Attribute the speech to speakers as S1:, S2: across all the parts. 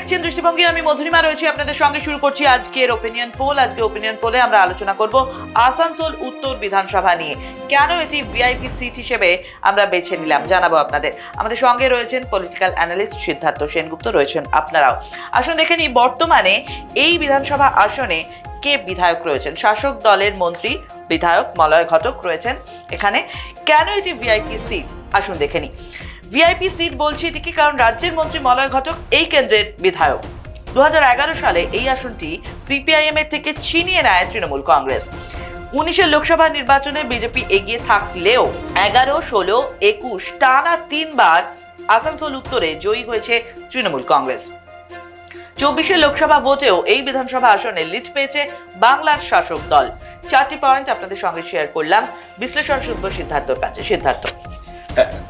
S1: দেখছেন দৃষ্টিভঙ্গি, আমি মধুরিমা রয়েছি আপনাদের সঙ্গে। শুরু করছি আজকের ওপিনিয়ন পোল। আজকে ওপিনিয়ন পোলে আমরা আলোচনা করব আসানসোল উত্তর বিধানসভা নিয়ে। কেন এটি ভিআইপি সিট হিসেবে আমরা বেছে নিলাম জানাবো আপনাদের। আমাদের সঙ্গে রয়েছেন পলিটিক্যাল অ্যানালিস্ট সিদ্ধার্থ সেনগুপ্ত, রয়েছেন আপনারাও। আসুন দেখে নিই বর্তমানে এই বিধানসভা আসনে কে বিধায়ক রয়েছেন। শাসক দলের মন্ত্রী বিধায়ক মলয় ঘটক রয়েছেন এখানে। কেন এটি ভিআইপি সিট আসুন দেখে নিই। ভিআইপি সিট বলছি এটিকে কারণ রাজ্যের মন্ত্রী মলয় ঘটক এই কেন্দ্রের বিধায়ক। 2011 সালে এই আসনটি সিপিআইএম এর থেকে ছিনিয়ে নেয় তৃণমূল কংগ্রেস। 19 লোকসভা নির্বাচনে বিজেপি এগিয়ে থাকলেও 11, 16, 21 টানা 3 বার আসানসোল উত্তরে জয়ী হয়েছে তৃণমূল কংগ্রেস। 24 লোকসভা ভোটেও এই বিধানসভা আসনে লিড পেয়েছে বাংলার শাসক দল। 4টি পয়েন্ট আপনাদের সঙ্গে শেয়ার করলাম, বিশ্লেষণ শুনবো সিদ্ধার্থর কাছে। সিদ্ধার্থ,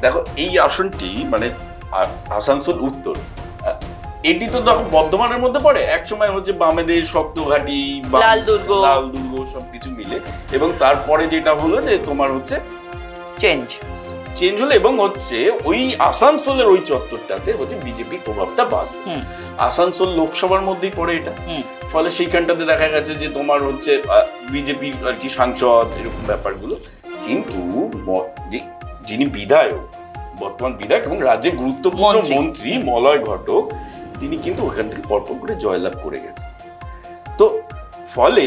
S2: দেখো এই আসনটি মানে আসানসোল উত্তর, এটি তো দেখো বর্ধমানের মধ্যে পড়ে। একসময় হচ্ছে বামেদের শক্তঘাটি,
S1: লাল দুর্গ
S2: সবকিছু মিলে, এবং তারপরে যেটা হলো যে তোমার হচ্ছে চেঞ্জ হলো, এবং হচ্ছে ওই আসানসোলের ওই চত্বরটাতে হচ্ছে বিজেপির প্রভাবটা বাড়ে। আসানসোল লোকসভার মধ্যেই পড়ে এটা, ফলে সেইখানটাতে দেখা গেছে যে তোমার হচ্ছে বিজেপির আর কি সাংসদ, এরকম ব্যাপারগুলো। কিন্তু যিনি বিধায়ক, বর্তমান বিধায়ক এবং রাজ্যের গুরুত্বপূর্ণ মন্ত্রী মলয় ঘটক, তিনি কিন্তু ওখান থেকে পরপর করে জয়লাভ করে গেছে। তো ফলে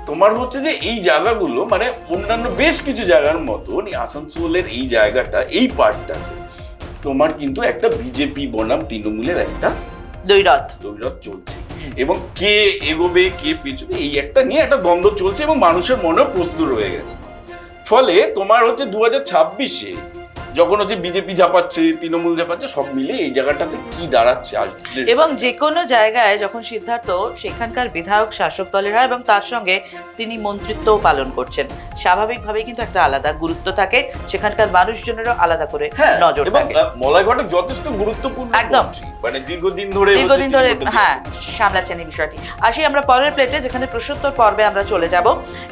S2: তোমার হচ্ছে যে এই জায়গাগুলো মানে অন্যান্য বেশ কিছু জায়গার মতন আসানসোলের এই জায়গাটা, এই পার্টটাতে তোমার কিন্তু একটা বিজেপি বনাম তৃণমূলের একটা
S1: দ্বৈরথ
S2: চলছে, এবং কে এগোবে কে পিছবে এই একটা নিয়ে একটা দ্বন্দ্ব চলছে, এবং মানুষের মনেও প্রশ্ন রয়ে গেছে। ফলে তোমার হচ্ছে 2026-এ যখন হচ্ছে বিজেপি ঝাঁপাচ্ছে, তৃণমূল ঝাঁপাচ্ছে, সব মিলে এই জায়গাটাতে কি দাঁড়াচ্ছে।
S1: এবং যে কোনো জায়গায় যখন সিদ্ধার্থ সেখানকার বিধায়ক শাসক দলের হয় এবং তার সঙ্গে তিনি মন্ত্রিত্বও পালন করছেন, স্বাভাবিকভাবেই কিন্তু একটা আলাদা গুরুত্ব থাকে, সেখানকার মানুষজনেরও আলাদা করে নজর থাকে।
S2: মলয় ঘটক যথেষ্ট গুরুত্বপূর্ণ,
S1: একদম
S2: মানে দীর্ঘদিন ধরে
S1: সামলাচ্ছেন এই বিষয়টি। আসি আমরা পরের প্লেটে, যেখানে প্রশ্নোত্তর পর্বে আমরা চলে যাব।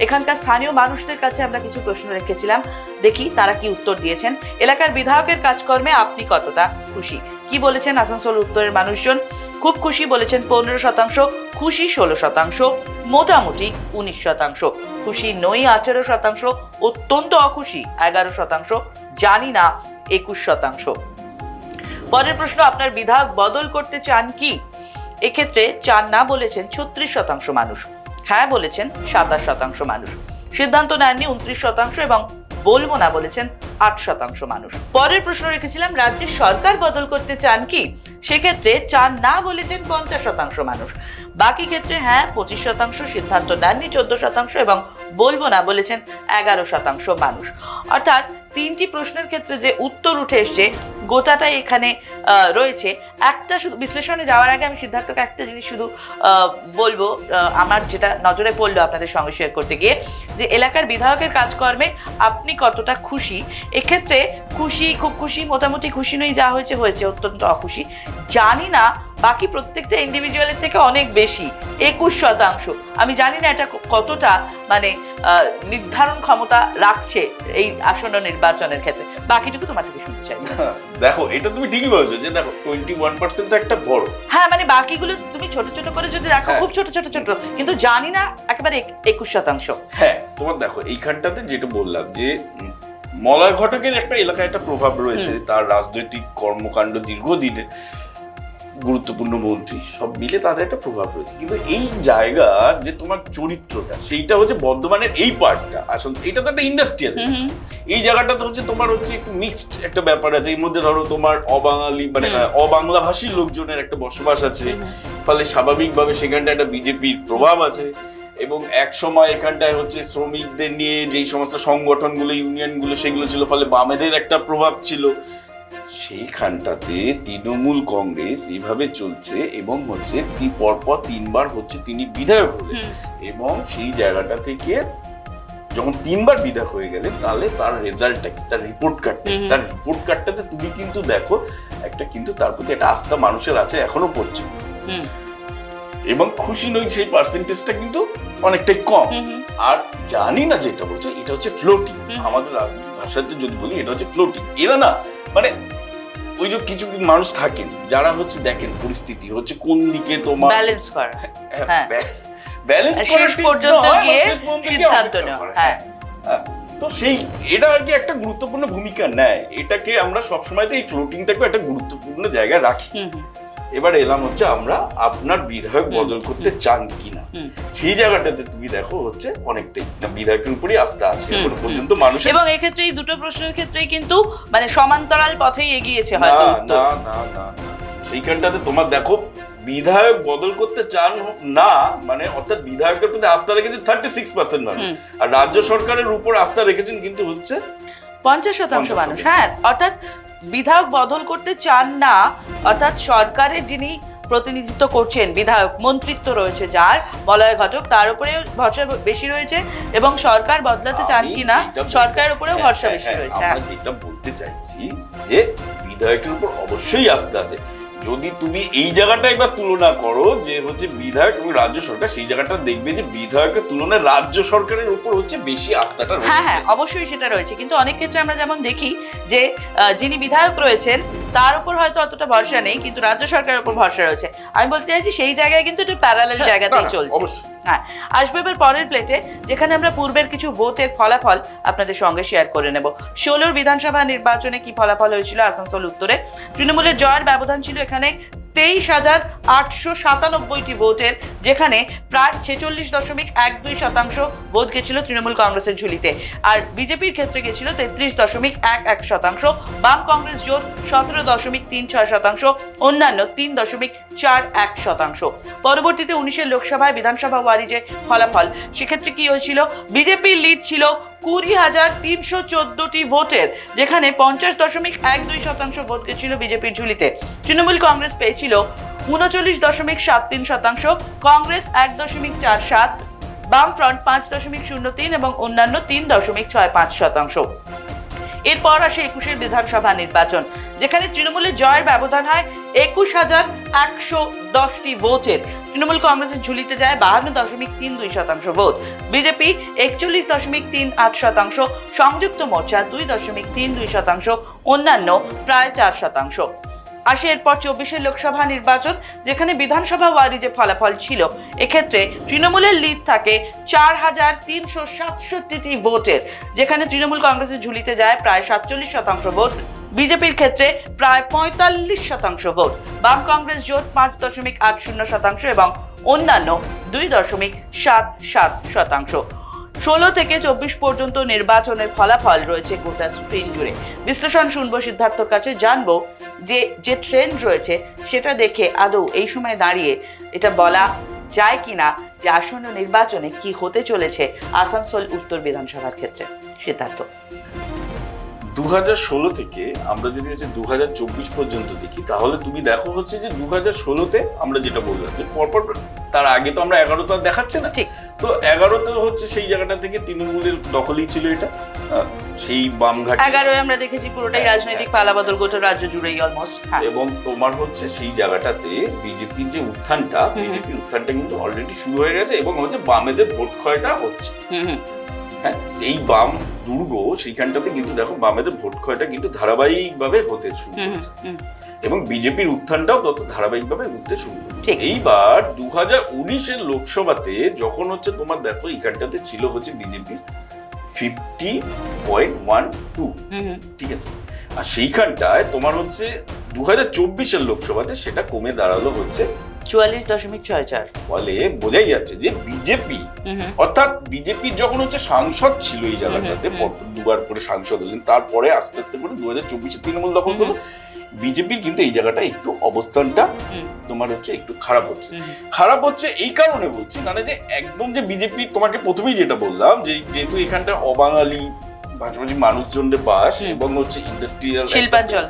S1: এখানকার স্থানীয় মানুষদের কাছে আমরা কিছু প্রশ্ন রেখেছিলাম, দেখি তারা কি উত্তর দিয়েছেন। এলাকার বিধায়কের কাজকর্মে আপনি কতটা খুশি, কি বলেছেন আসানসোল উত্তরের মানুষজন? খুব খুশি বলেছেন 15%, খুশি 16%, মোটামুটি 19%, খুশি নই 18%, অত্যন্ত অখুশি 11%, জানি না 21%। পরের প্রশ্ন, আপনার বিধায়ক বদল করতে চান কি? এক্ষেত্রে চান না বলেছেন 36% মানুষ, হ্যাঁ বলেছেন 27% মানুষ, সিদ্ধান্ত নেননি 29% এবং বলবো না বলেছেন 8% মানুষ। পরের প্রশ্ন রেখেছিলাম রাজ্যের সরকার বদল করতে চান কি? সেক্ষেত্রে চান না বলেছেন 50% মানুষ, বাকি ক্ষেত্রে হ্যাঁ 25%, সিদ্ধান্ত নেননি 14% এবং বলবো না বলেছেন 11% মানুষ। অর্থাৎ 3টি প্রশ্নের ক্ষেত্রে যে উত্তর উঠে এসছে গোটাটাই এখানে রয়েছে। একটা শুধু বিশ্লেষণে যাওয়ার আগে আমি সিদ্ধার্থকে একটা জিনিস শুধু বলবো, আমার যেটা নজরে পড়লো আপনাদের সঙ্গে শেয়ার করতে গিয়ে, যে এলাকার বিধায়কের কাজকর্মে আপনি কতটা খুশি। এক্ষেত্রে খুশি, খুব খুশি, মোটামুটি খুশি নই, যা হয়েছে হয়েছে, অত্যন্ত অখুশি, জানি না, বাকি প্রত্যেকটা ইন্ডিভিজুয়ালের থেকে অনেক বেশি 21%। আমি জানি না এটা কতটা মানে নির্ধারণ ক্ষমতা রাখছে এই আসন্ন নির্বাচনের ক্ষেত্রে। বাকিটুকু তোমার থেকে শুনতে চাই।
S2: দেখো এটা তুমি ঠিকই বলেছো যে দেখো 21% তো একটা বড়,
S1: হ্যাঁ মানে বাকিগুলো তুমি ছোট ছোট করে যদি দেখো, খুব ছোট ছোট ছোট, কিন্তু জানি না একেবারে 21%।
S2: হ্যাঁ তোমার দেখো এইখানটাতে যেটা বললাম যে মলয় ঘটকের একটা এলাকায় একটা প্রভাব রয়েছে, তার রাজনৈতিক কর্মকাণ্ড, দীর্ঘদিনের গুরুত্বপূর্ণ মন্ত্রী, সব মিলে তাদের একটা প্রভাব রয়েছে। কিন্তু এই জায়গার যে তোমার চরিত্রটা, সেইটা হচ্ছে বর্ধমানের এই পার্টটা, আসলে এটা তো একটা ইন্ডাস্ট্রিয়াল, এই জায়গাটাতে হচ্ছে তোমার হচ্ছে একটু মিক্সড একটা ব্যাপার আছে। এর মধ্যে ধরো তোমার অবাঙালি মানে অবাংলা ভাষী লোকজনের একটা বসবাস আছে, ফলে স্বাভাবিকভাবে সেখানটা একটা বিজেপির প্রভাব আছে। এবং এক সময় এখানটায় হচ্ছে শ্রমিকদের নিয়ে যেই সমস্ত সংগঠনগুলো, ইউনিয়নগুলো, সেগুলো ছিল, ফলে বামেদের একটা প্রভাব ছিল। সেইখানটাতে তৃণমূল কংগ্রেস এইভাবে চলছে, এবং হচ্ছে পরপর 3 বার হচ্ছে তিনি বিধায়ক হলেন, এবং সেই জায়গাটা থেকে যখন 3 বার বিধায়ক হয়ে গেলেন, তাহলে তার রেজাল্টটা কি, তার রিপোর্ট কার্ডটাতে তুমি কিন্তু দেখো একটা কিন্তু তার প্রতি একটা আস্থা মানুষের আছে এখনো পর্যন্ত, এবং খুশি নই সেই পার্সেন্টেজটা কিন্তু অনেকটাই কম। আর জানি না যেটা বলছো এটা হচ্ছে ফ্লোটিং, আমাদের ভাষাতে যদি বলি এটা হচ্ছে ফ্লোটিং। এরা না মানে ওই যে কিছু মানুষ থাকেন যারা হচ্ছে দেখেন পরিস্থিতি হচ্ছে কোন দিকে তোমার
S1: ব্যালেন্স করা, হ্যাঁ,
S2: ব্যালেন্স
S1: শেষ পর্যন্ত গিয়ে সিদ্ধান্ত নেওয়া, হ্যাঁ।
S2: তো সেই এটা আর কি একটা গুরুত্বপূর্ণ ভূমিকা নেয়, এটাকে আমরা সবসময় এই ফ্লোটিংটাকে একটা গুরুত্বপূর্ণ জায়গায় রাখি। এবার এলাম হচ্ছে আমরা আপনার বিধায়ক বদল করতে চান কিনা, সেই জায়গাটাতে তুমি দেখো হচ্ছে অনেকটাই বিধায়কের উপরই আস্থা আছে এখনো পর্যন্ত মানুষ।
S1: এবং এই ক্ষেত্রে এই দুটো প্রশ্নের ক্ষেত্রেই কিন্তু মানে সমান্তরাল পথেই এগিয়েছে হয়তো।
S2: না না না, সেইখানটাতে তোমার দেখো বিধায়ক বদল করতে চান না মানে অর্থাৎ বিধায়কের প্রতি আস্থা রেখেছেন 36% মানুষ, আর রাজ্য সরকারের উপর আস্থা রেখেছেন কিন্তু হচ্ছে
S1: 50% মানুষ। হ্যাঁ, অর্থাৎ বিধায়ক বদল করতে চান না, অর্থাৎ সরকারের যিনি প্রতিনিধিত্ব করছেন বিধায়ক, মন্ত্রিত্ব রয়েছে যার মলয় ঘটক, তার উপরে ভরসা বেশি রয়েছে, এবং সরকার বদলাতে চান কিনা সরকারের উপরেও ভরসা বেশি রয়েছে।
S2: যেটা বলতে চাইছি যে বিধায়কের উপর অবশ্যই আস্থা আছে। যদি তুমি এই জায়গাটা একবার তুলনা করো যে হচ্ছে বিধায়ক এবং রাজ্য সরকার, সেই জায়গাটা দেখবে যে বিধায়কের তুলনায় রাজ্য সরকারের উপর হচ্ছে বেশি আস্থাটা রয়েছে।
S1: হ্যাঁ হ্যাঁ, অবশ্যই সেটা রয়েছে, কিন্তু অনেক ক্ষেত্রে আমরা যেমন দেখি যে যিনি বিধায়ক রয়েছেন তার উপর হয়তো অতটা ভরসা নেই, কিন্তু রাজ্য সরকারের উপর ভরসা রয়েছে। আমি বলতে চাইছি সেই জায়গায় কিন্তু একটু প্যারালাল জায়গাতেই চলছে। হ্যাঁ, আসবে এবার পরের প্লেটে, যেখানে আমরা পূর্বের কিছু ভোটের ফলাফল আপনাদের সঙ্গে শেয়ার করে নেব। 16 বিধানসভা নির্বাচনে কি ফলাফল হয়েছিল আসানসোল উত্তরে। তৃণমূলের জয়ের ব্যবধান ছিল এখানে 23,897টি ভোটের, যেখানে প্রায় 46.12% ভোট গেছিল তৃণমূল কংগ্রেসের ঝুলিতে, আর বিজেপির ক্ষেত্রে গেছিল 33.11%, বাম কংগ্রেস জোট 17.36%, অন্যান্য 3.41%। পরবর্তীতে 19 লোকসভায় বিধানসভা ওয়ারি যে ফলাফল, সেক্ষেত্রে কি হয়েছিল, বিজেপির লিড ছিল 20,314টি ভোটের, যেখানে 50.12% ভোট গেছিল বিজেপির ঝুলিতে। তৃণমূল কংগ্রেস পেয়েছিল 39.73%, কংগ্রেস 1.47, বামফ্রন্ট 5.03 এবং অন্যান্য 3.65%। এরপর আসে 21 বিধানসভা নির্বাচন, যেখানে তৃণমূলের জয়ের ব্যবধান হয় 21,110টি ভোটের। তৃণমূল কংগ্রেসের ঝুলিতে যায় 52.32% ভোট, বিজেপি 41.38%, সংযুক্ত মোর্চা 2.32%, অন্যান্য প্রায় 4%। আসে এরপর 24 লোকসভা নির্বাচন, যেখানে বিধানসভা ওয়ারি যে ফলাফল ছিল, এক্ষেত্রে তৃণমূলের লিড থাকে 4,367টি ভোটের, যেখানে তৃণমূল কংগ্রেসের ঝুলিতে যায় প্রায় 47% ভোট, বিজেপির ক্ষেত্রে প্রায় 45% ভোট, বাম কংগ্রেস জোট 5.80% এবং অন্যান্য 2.77%। 16 থেকে 24 পর্যন্ত নির্বাচনের ফলাফল রয়েছে গোটা স্ক্রিন জুড়ে। বিশ্লেষণ শুনবো সিদ্ধার্থর কাছে, জানবো যে ট্রেন্ড রয়েছে সেটা দেখে আদৌ এই সময় দাঁড়িয়ে এটা বলা যায় কিনা যে আসন্ন নির্বাচনে কি হতে চলেছে আসানসোল উত্তর বিধানসভার ক্ষেত্রে। সিদ্ধার্থ,
S2: 2016 থেকে আমরা যদি হচ্ছে 2024 পর্যন্ত দেখি, তাহলে তুমি দেখো হচ্ছে যে 2016-তে আমরা যেটা বললাম যে পরপর, তার আগে তো আমরা 11টা দেখাচ্ছে না, ঠিক তো 11তে হচ্ছে সেই জায়গাটা থেকে তৃণমূলের দখলই ছিল এটা, সেই বামঘাট
S1: 11 আমরা দেখেছি পুরোটাই রাজনৈতিক পালাবদল গোটা রাজ্য জুড়েই অলমোস্ট।
S2: এবং তোমার হচ্ছে সেই জায়গাটাতে বিজেপির যে উত্থানটা, বিজেপির উত্থানটা কিন্তু অলরেডি শুরু হয়ে গেছে, এবং হচ্ছে বামেদের ভোট ক্ষয়টা হচ্ছে। হ্যাঁ, এই বাম দুর্গ সেইখানটাতে কিন্তু দেখো বামেদের ভোট ক্ষয়টা কিন্তু ধারাবাহিকভাবে হতে শুরু করেছে, এবং বিজেপির উত্থানটাও তত ধারাবাহিকভাবে উঠতে শুরু করেছে। এইবার 2019-এর লোকসভাতে যখন হচ্ছে তোমার দেখো এইখানটাতে ছিল হচ্ছে বিজেপির 50.12, ঠিক আছে, আর সেইখানটায় তোমার হচ্ছে 2024-এর লোকসভাতে সেটা কমে দাঁড়ালো হচ্ছে
S1: 44.64।
S2: ফলে বোঝাই যাচ্ছে যে বিজেপি, অর্থাৎ বিজেপির যখন হচ্ছে সাংসদ ছিল এই জায়গাটাতে, দুবার করে সাংসদ হলেন, তারপরে আস্তে আস্তে করে 2024-এ তৃণমূল দখল করলো, বিজেপির কিন্তু এই জায়গাটা একটু অবস্থানটা তোমার হচ্ছে একটু খারাপ হচ্ছে এই কারণে বলছি, মানে যে একদম যে বিজেপি, তোমাকে প্রথমেই যেটা বললাম যে যেহেতু এখানটা অবাঙালি পাশাপাশি মানুষজনের বাস এবং হচ্ছে ইন্ডাস্ট্রিয়াল
S1: শিল্পাঞ্চল,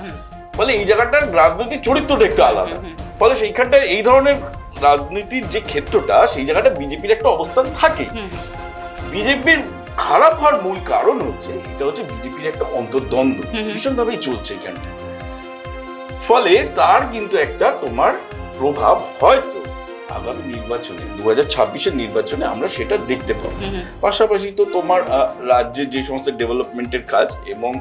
S2: ফলে এই জায়গাটার রাজনৈতিক চরিত্রটা একটু আলাদা, ফলে সেইখানটায় এই ধরনের রাজনীতির যে ক্ষেত্রটা, সেই জায়গাটা বিজেপির একটা অবস্থান থাকে। বিজেপির খারাপ হওয়ার মূল কারণ হচ্ছে এটা হচ্ছে বিজেপির একটা অন্তর্দ্বন্দ্ব ভীষণভাবেই চলছে এখানটায়, ফলে তার কিন্তু একটা তোমার প্রভাব হয়তো আগামী নির্বাচনে 2026-এর নির্বাচনে আমরা সেটা দেখতে পাবো। পাশাপাশি তো তোমার রাজ্যের যে সমস্ত ডেভেলপমেন্টের কাজ এবং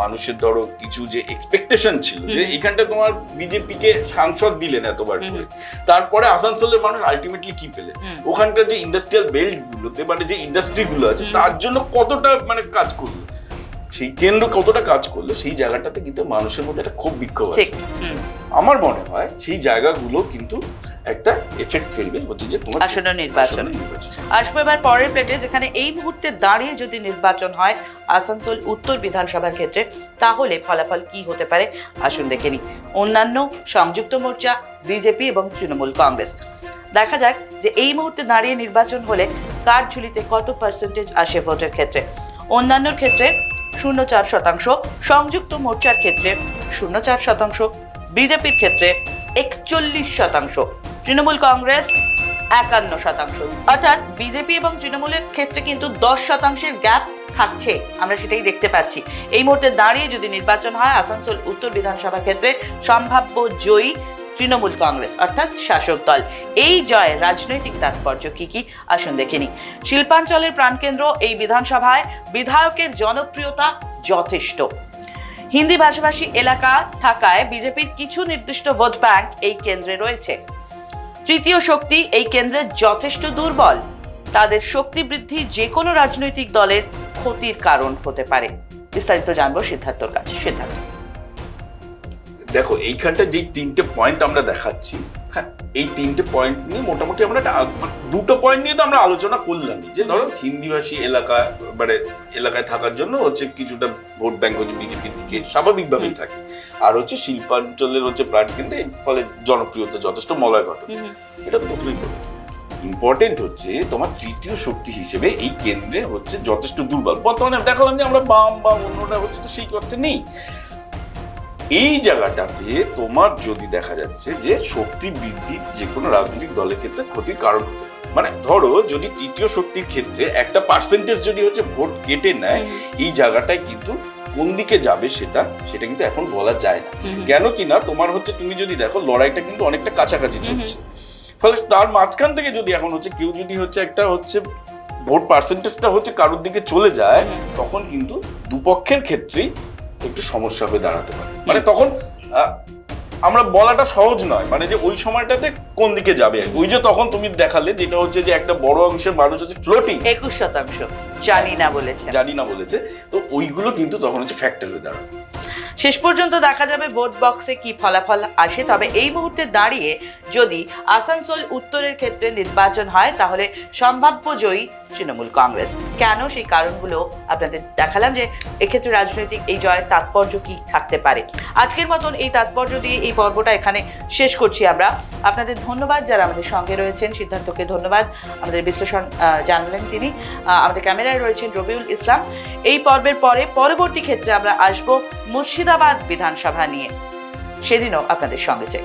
S2: মানুষের ধরো কিছু যে এক্সপেকটেশন ছিল যে এখানটা তোমার বিজেপিকে সাংসদ দিলেন এতবার করে, তারপরে আসানসোলের মানুষ আলটিমেটলি কি পেলে, ওখানকার যে ইন্ডাস্ট্রিয়াল বেল্ট গুলোতে মানে যে ইন্ডাস্ট্রি গুলো আছে তার জন্য কতটা মানে কাজ করলো, সেই কেন্দ্র কতটা কাজ করলো, সেই জায়গাটাতে কিন্তু মানুষের মধ্যে একটা খুব বিক্ষোভ আছে। আমার মনে হয় সেই জায়গাগুলো কিন্তু একটা এফেক্ট ফেলবে হচ্ছে যে তোমার
S1: আসন্ন নির্বাচন। আসবে এবার পরের প্লেটে, যেখানে এই মুহূর্তে দাঁড়িয়ে যদি নির্বাচন হয় আসানসোল উত্তর বিধানসভার ক্ষেত্রে, তাহলে ফলাফল কি হতে পারে আসুন দেখে নিই। অন্যান্য সংযুক্ত মোর্চা, বিজেপি এবং তৃণমূল কংগ্রেস, দেখা যাক যে এই মুহূর্তে দাঁড়িয়ে নির্বাচন হলে কার ঝুলিতে কত পার্সেন্টেজ আসে ভোটের ক্ষেত্রে। অন্যান্যর ক্ষেত্রে 0.4%, সংযুক্ত মোর্চার ক্ষেত্রে 0.4%, বিজেপির ক্ষেত্রে 41%, তৃণমূল কংগ্রেস 51%। অর্থাৎ বিজেপি এবং তৃণমূলের ক্ষেত্রে কিন্তু 10%-এর গ্যাপ থাকছে, আমরা সেটাই দেখতে পাচ্ছি। এই মুহূর্তে দাঁড়িয়ে যদি নির্বাচন হয় আসানসোল উত্তর বিধানসভা ক্ষেত্রে, সম্ভাব্য জয়ী তৃণমূল কংগ্রেস অর্থাৎ শাসক দল। এই জয়ের রাজনৈতিক তাৎপর্য কি কি আসুন দেখে নিই। শিল্পাঞ্চলের প্রাণকেন্দ্র এই বিধানসভায় বিধায়কের জনপ্রিয়তা যথেষ্ট। হিন্দি ভাষাভাষী এলাকা থাকায় বিজেপির কিছু নির্দিষ্ট ভোট ব্যাংক এই কেন্দ্রে রয়েছে। তৃতীয় শক্তি এই কেন্দ্রে যথেষ্ট দুর্বল, তাদের শক্তি বৃদ্ধি যে কোনো রাজনৈতিক দলের ক্ষতির কারণ হতে পারে। বিস্তারিত জানবো সিদ্ধার্থর কাছে। সিদ্ধার্থ,
S2: দেখো এইখানটা যে তিনটে পয়েন্ট আমরা দেখাচ্ছি, হ্যাঁ এই তিনটে পয়েন্ট নিয়ে মোটামুটি আমরা দুটো পয়েন্ট নিয়ে তো আমরা আলোচনা করলাম, যে ধরো হিন্দিভাষী এলাকায় থাকার জন্য হচ্ছে কিছুটা ভোট ব্যাংক হচ্ছে বিজেপির দিকে স্বাভাবিকভাবেই থাকে, আর হচ্ছে শিল্পাঞ্চলের হচ্ছে প্রাণকেন্দ্রে ফলে জনপ্রিয়তা যথেষ্ট মলয় ঘটে, এটা তো প্রথমেই বলি। ইম্পর্টেন্ট হচ্ছে তোমার তৃতীয় শক্তি হিসেবে এই কেন্দ্রে হচ্ছে যথেষ্ট দুর্বল। বর্তমানে দেখালাম যে আমরা বাম বা অন্যরা হচ্ছে তো সেই করতে নেই। এই জায়গাটাতে তোমার যদি দেখা যাচ্ছে যে শক্তি বৃদ্ধি যে কোনো রাজনৈতিক দলের ক্ষেত্রে ক্ষতির কারণ হতে পারে, মানে ধরো যদি তৃতীয় শক্তির ক্ষেত্রে একটা পার্সেন্টেজ যদি হচ্ছে ভোট কেটে নেয়, এই জায়গাটায় কিন্তু কোন দিকে যাবে সেটা কিন্তু এখন বলা যায় না। কেন কি না তোমার হচ্ছে তুমি যদি দেখো লড়াইটা কিন্তু অনেকটা কাছাকাছি চলছে, ফলে তার মাঝখান থেকে যদি এখন হচ্ছে কেউ যদি হচ্ছে একটা হচ্ছে ভোট পার্সেন্টেজটা হচ্ছে কারোর দিকে চলে যায়, তখন কিন্তু দুপক্ষের ক্ষেত্রেই একটু সমস্যা হয়ে দাঁড়াতে পারে। মানে তখন আমরা বলাটা সহজ নয়, মানে যে ওই সময়টাতে কোন দিকে যাবে। ওই যে তখন তুমি দেখালে যেটা হচ্ছে যে একটা বড় অংশের মানুষ হচ্ছে ফ্লোটিং
S1: 21% জানি না বলেছে, তো ওইগুলো কিন্তু তখন হচ্ছে ফ্যাক্টর হয়ে দাঁড়াবে। শেষ পর্যন্ত দেখা যাবে ভোট বক্সে কি ফলাফল আসে। তবে এই মুহূর্তে দাঁড়িয়ে যদি আসানসোল উত্তরের ক্ষেত্রে নির্বাচন হয় তাহলে সম্ভাব্য জয়ী তৃণমূল কংগ্রেস। কেন, সেই কারণগুলো আপনাদের দেখালাম যে এক্ষেত্রে রাজনৈতিক এই জয়ের তাৎপর্য কি থাকতে পারে। আজকের মতন এই তাৎপর্য দিয়ে এই পর্বটা এখানে শেষ করছি আমরা। আপনাদের ধন্যবাদ যারা আমাদের সঙ্গে রয়েছেন। সিদ্ধার্থকে ধন্যবাদ, আমাদের বিশ্লেষণ জানলেন তিনি। আমাদের ক্যামেরায় রয়েছেন রবিউল ইসলাম। এই পর্বের পরবর্তী ক্ষেত্রে আমরা আসবো মুর্শিদাবাদ বিধানসভা নিয়ে, সেদিনও আপনাদের সঙ্গে চাই।